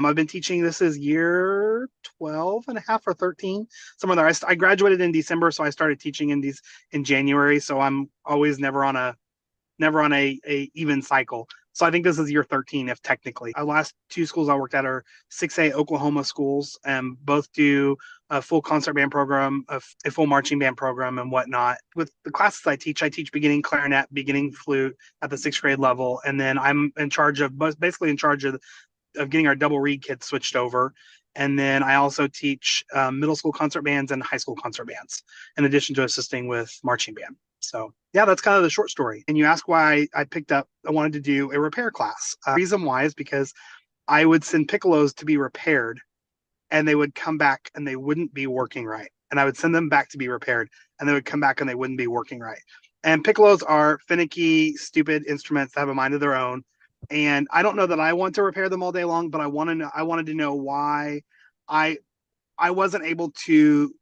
I've been teaching, this is year 12 and a half or 13, somewhere there. I graduated in December, so I started teaching in January. So I'm always never on a even cycle. So I think this is year 13, if technically. Our last two schools I worked at are 6A Oklahoma schools, and both do a full concert band program, a full marching band program, and whatnot. With the classes I teach beginning clarinet, beginning flute at the sixth grade level, and then I'm in charge of, basically in charge of getting our double reed kits switched over. And then I also teach middle school concert bands and high school concert bands, in addition to assisting with marching band. So yeah, that's kind of the short story. And you ask why I wanted to do a repair class. Reason why is because I would send piccolos to be repaired, and they would come back and they wouldn't be working right. And I would send them back to be repaired, and they would come back and they wouldn't be working right. And piccolos are finicky, stupid instruments that have a mind of their own. And I don't know that I want to repair them all day long, but I wanted to know why I I wasn't able to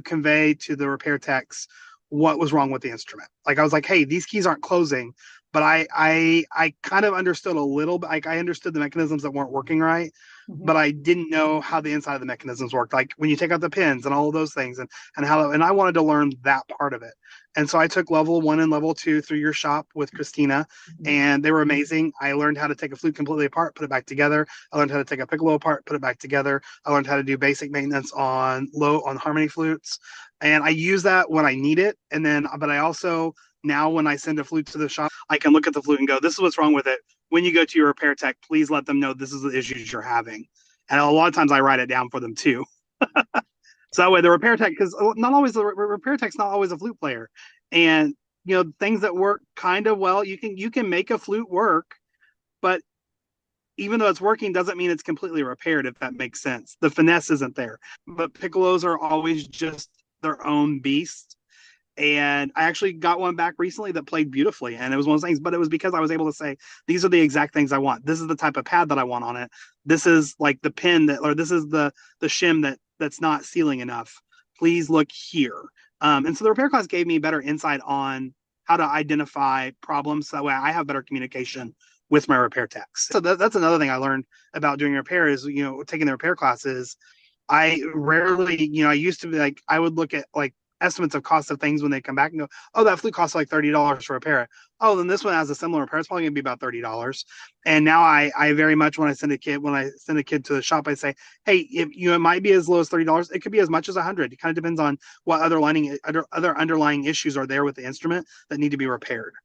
convey to the repair techs what was wrong with the instrument. Like I was like, hey, these keys aren't closing, but I kind of understood a little bit. Like I understood the mechanisms that weren't working right, Mhm. but I didn't know how the inside of the mechanisms worked. Like when you take out the pins and all of those things, and how, and I wanted to learn that part of it. And so I took level one and level two through your shop with Christina, Mhm. and they were amazing. I learned how to take a flute completely apart, put it back together. I learned how to take a piccolo apart, put it back together. I learned how to do basic maintenance on harmony flutes, and I use that when I need it. And then, but I also, now when I send a flute to the shop, I can look at the flute and go, "This is what's wrong with it." When you go to your repair tech, please let them know this is the issues you're having. And a lot of times I write it down for them too. So that way the repair tech, because not always the repair tech's not always a flute player, and things that work kind of well, you can make a flute work, but even though it's working doesn't mean it's completely repaired, if that makes sense. The finesse isn't there. But piccolos are always just their own beast. And I actually got one back recently that played beautifully. And it was one of those things, but it was because I was able to say, these are the exact things I want. This is the type of pad that I want on it. This is like the pin that, or this is the shim that's not sealing enough. Please look here. And so the repair class gave me better insight on how to identify problems. So that way I have better communication with my repair techs. So that's another thing I learned about doing repair is, taking the repair classes. I rarely, I used to be like, I would look at like estimates of cost of things when they come back and go, oh, that flute costs like $30 to repair it. Oh, then this one has a similar repair. It's probably gonna be about $30. And now I very much, when I send a kid to the shop, I say, hey, if it might be as low as $30. It could be as much as 100. It kind of depends on what other underlying issues are there with the instrument that need to be repaired.